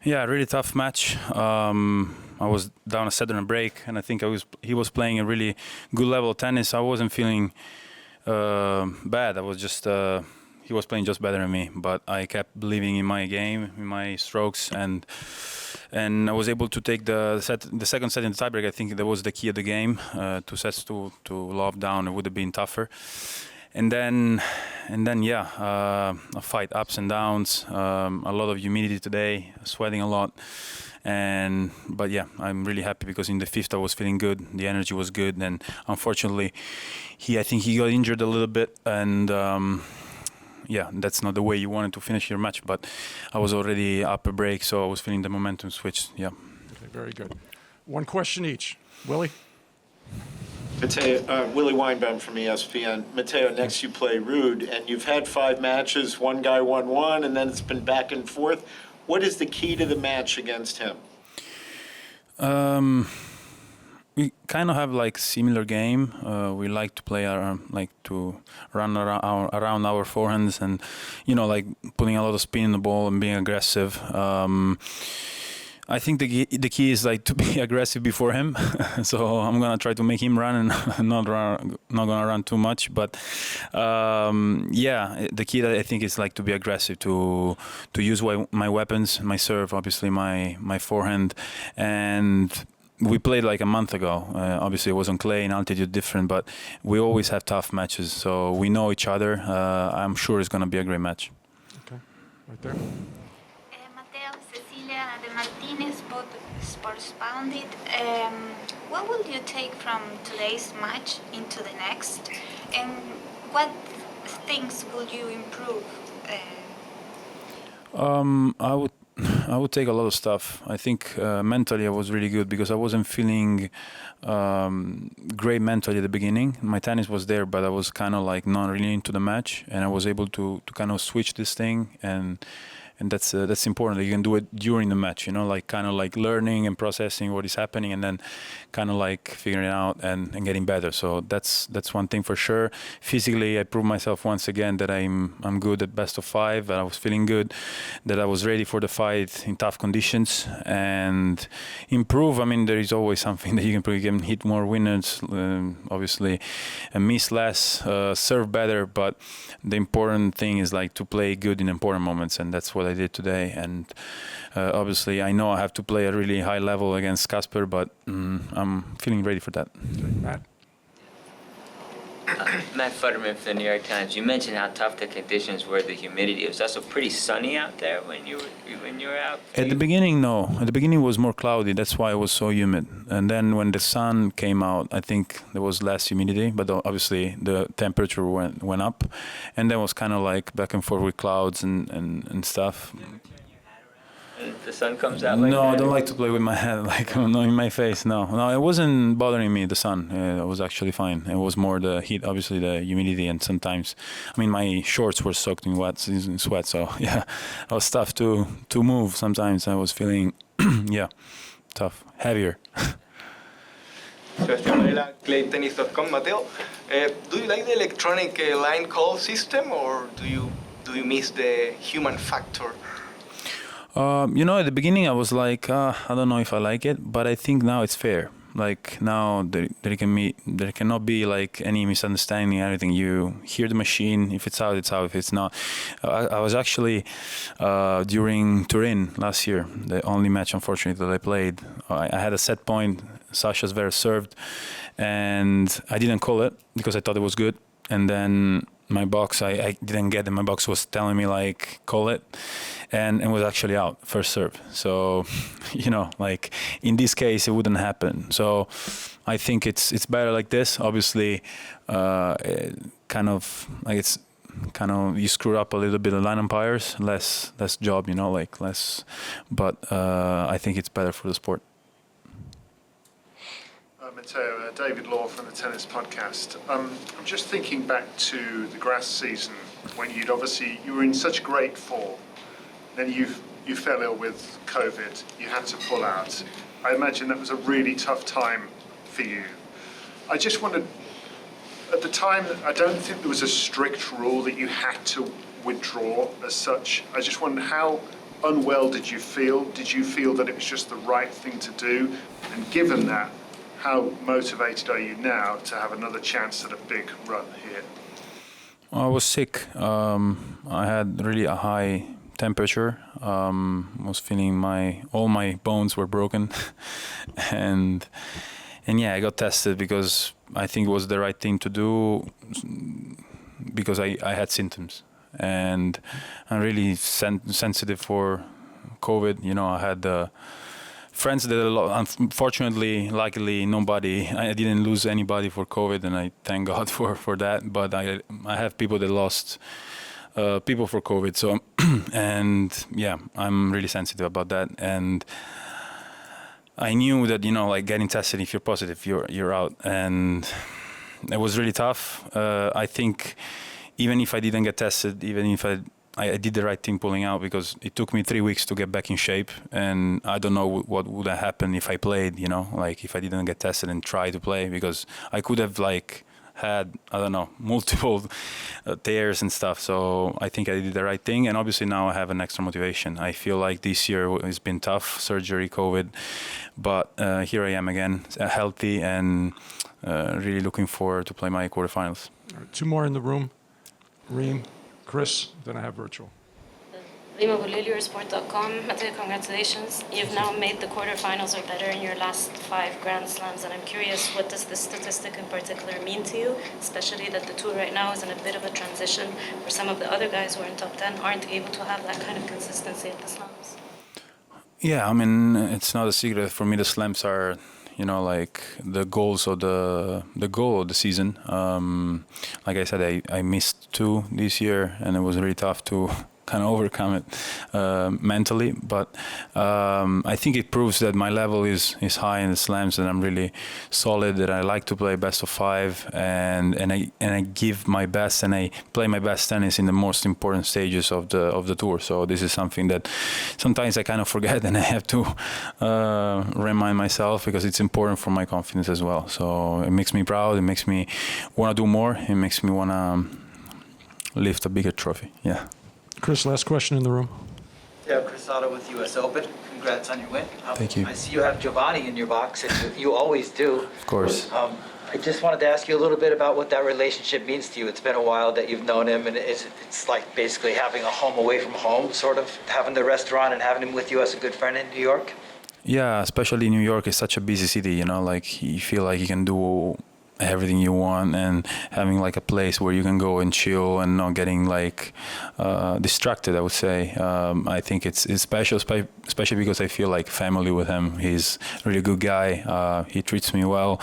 Yeah, really tough match. I was down a set on a break, and I think he was playing a really good level of tennis. I wasn't feeling bad. I was just he was playing just better than me, but I kept believing in my game, in my strokes, and I was able to take the second set in the tiebreak. I think that was the key of the game. 2 sets to love down, it would have been tougher. And then a fight, ups and downs, a lot of humidity today, sweating a lot. But yeah, I'm really happy because in the fifth I was feeling good, the energy was good, and unfortunately, I think he got injured a little bit, and yeah, that's not the way you wanted to finish your match. But I was already up a break, so I was feeling the momentum switch. Yeah. Okay, very good. One question each. Willie. Matteo, Willie Weinbaum from ESPN. Matteo, next you play Ruud, and you've had 5 matches. One guy won 1, and then it's been back and forth. What is the key to the match against him? We kind of have like similar game. We like to play to run around our forehands, and like putting a lot of spin in the ball and being aggressive. I think the key is like to be aggressive before him. So I'm gonna try to make him run and not gonna run too much. But yeah, the key that I think is like to be aggressive, to use my weapons, my serve, obviously my forehand, and we played like a month ago. Obviously, it was on clay and altitude different, but we always have tough matches, so we know each other. I'm sure it's gonna be a great match. Okay, right there. Martinez, both sports bounded. What will you take from today's match into the next, and what things will you improve? I would take a lot of stuff. I think mentally I was really good because I wasn't feeling great mentally at the beginning. My tennis was there, but I was kind of like not really into the match, and I was able to kind of switch this thing, and that's important. You can do it during the match, like kind of like learning and processing what is happening, and then kind of like figuring it out and getting better. So that's one thing for sure. Physically, I proved myself once again that I'm good at best of 5. That I was feeling good, that I was ready for the fight in tough conditions, and improve. I mean, there is always something that you can improve. You can hit more winners, obviously, and miss less, serve better. But the important thing is like to play good in important moments, and that's what I did today. And obviously I know I have to play a really high level against Casper, but I'm feeling ready for that. Matt. Matt Futterman from the New York Times. You mentioned how tough the conditions were, the humidity. It was also pretty sunny out there when you were out. At the beginning, no. At the beginning, it was more cloudy. That's why it was so humid. And then when the sun came out, I think there was less humidity. But obviously, the temperature went up, and then it was kind of like back and forth with clouds and stuff. The sun comes out like no, that? I don't like to play with my head, like no, in my face. No, it wasn't bothering me. The sun, it was actually fine. It was more the heat, obviously the humidity, and sometimes, I mean, my shorts were soaked in sweat. So yeah, it was tough to move. Sometimes I was feeling, yeah, tough, heavier. ClayTennis.com, Matteo. Do you like the electronic line call system, or do you miss the human factor? At the beginning I was like, I don't know if I like it, but I think now it's fair. Like now there cannot be like any misunderstanding, anything. You hear the machine, if it's out, it's out. If it's not, I was actually during Turin last year, the only match unfortunately that I played. I had a set point. Sasha Zverev served, and I didn't call it because I thought it was good. And then my box, I didn't get it. My box was telling me like call it, and it was actually out first serve. So, like in this case, it wouldn't happen. So, I think it's better like this. Obviously, you screw up a little bit of line umpires, less job, like less. But I think it's better for the sport. Matteo, David Law from the Tennis Podcast. I'm just thinking back to the grass season when you were in such great form. Then you fell ill with COVID. You had to pull out. I imagine that was a really tough time for you. I just wondered, at the time, I don't think there was a strict rule that you had to withdraw as such. I just wondered how unwell did you feel? Did you feel that it was just the right thing to do? And given that, how motivated are you now to have another chance at a big run here? I was sick. I had really a high temperature. Was feeling all my bones were broken, and yeah, I got tested because I think it was the right thing to do because I had symptoms, and I'm really sensitive for COVID. You know, I had friends that unfortunately, luckily, I didn't lose anybody for COVID, and I thank God for that. But I have people that lost people for COVID. So, and yeah, I'm really sensitive about that. And I knew that, you know, like getting tested, if you're positive, you're out. And it was really tough. I think even if I didn't get tested, even if I did the right thing pulling out, because it took me 3 weeks to get back in shape, and I don't know what would have happened if I played, you know, like if I didn't get tested and try to play, because I could have like had, I don't know, multiple tears and stuff. So I think I did the right thing, and obviously now I have an extra motivation. I feel like this year has been tough, surgery, COVID, but here I am again, healthy, and really looking forward to play my quarterfinals. All right, 2 more in the room. Reem, Chris, then I have virtual. Lima with Eurosport.com. Matteo, congratulations. You've now made the quarterfinals or better in your last 5 Grand Slams, and I'm curious, what does this statistic in particular mean to you, especially that the tour right now is in a bit of a transition where some of the other guys who are in top 10 aren't able to have that kind of consistency at the slams? Yeah, I mean, it's not a secret. For me, the slams are, you know, like the goals of the goal of the season. Like I said, I missed 2 this year, and it was really tough to kind of overcome it mentally. But I think it proves that my level is high in the slams, that I'm really solid, that I like to play best of 5, and I give my best, and I play my best tennis in the most important stages of the tour. So this is something that sometimes I kind of forget, and I have to remind myself, because it's important for my confidence as well. So it makes me proud, it makes me want to do more, it makes me want to lift a bigger trophy. Yeah. Chris, last question in the room. Yeah, Chris Otto with US Open. Congrats on your win. Thank you. I see you have Giovanni in your box, and you always do. Of course. I just wanted to ask you a little bit about what that relationship means to you. It's been a while that you've known him, and it's like basically having a home away from home, sort of, having the restaurant and having him with you as a good friend in New York. Yeah, especially New York is such a busy city, you know, like you feel like you can do everything you want, and having like a place where you can go and chill and not getting like distracted, I would say. I think it's special, especially because I feel like family with him. He's a really good guy. He treats me well,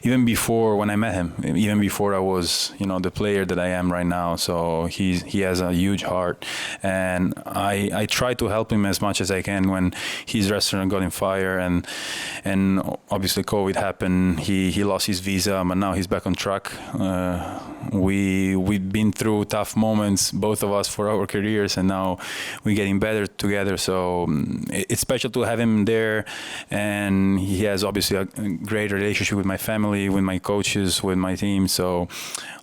even before when I met him, even before I was, you know, the player that I am right now. So he has a huge heart, and I try to help him as much as I can when his restaurant got in fire, and obviously COVID happened. He lost his visa, but now he's back on track. We've been through tough moments, both of us, for our careers, and now we're getting better together. So it's special to have him there, and he has obviously a great relationship with my family, with my coaches, with my team. So,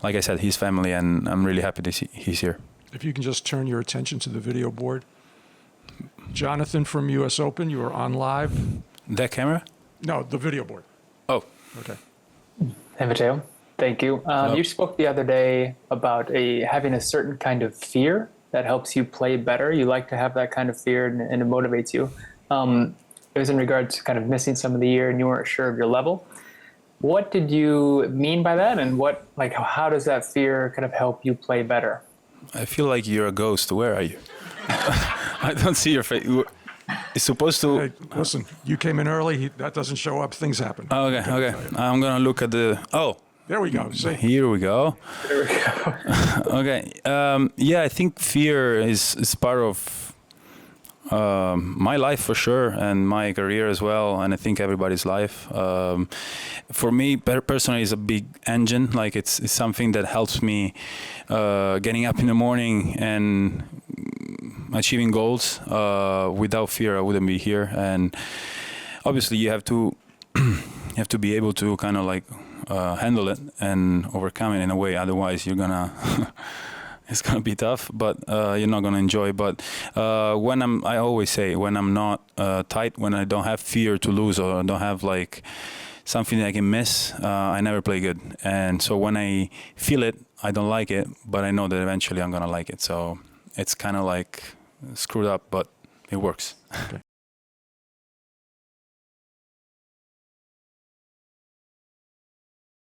like I said, he's family, and I'm really happy that he's here. If you can just turn your attention to the video board. Jonathan from US Open, you are on live. That camera? No, the video board. Oh. Okay. Hey, Matteo. Thank you. You spoke the other day about having a certain kind of fear that helps you play better. You like to have that kind of fear, and it motivates you. It was in regards to kind of missing some of the year, and you weren't sure of your level. What did you mean by that, and how does that fear kind of help you play better? I feel like you're a ghost. Where are you? I don't see your face. It's supposed to... Hey, listen, you came in early. That doesn't show up. Things happen. Okay. I'm going to look at the... Oh. There we go. See? Here we go. Okay. Yeah, I think fear is part of my life for sure, and my career as well, and I think everybody's life. For me personally, it's a big engine. Like it's something that helps me getting up in the morning and achieving goals. Without fear, I wouldn't be here. And obviously, you have to be able to kind of like handle it and overcome it in a way. Otherwise, you're gonna it's gonna be tough, but you're not gonna enjoy. But I always say, when I'm not tight, when I don't have fear to lose or don't have like something that I can miss, I never play good. And so when I feel it, I don't like it, but I know that eventually I'm gonna like it. So it's kind of like screwed up, but it works. Okay.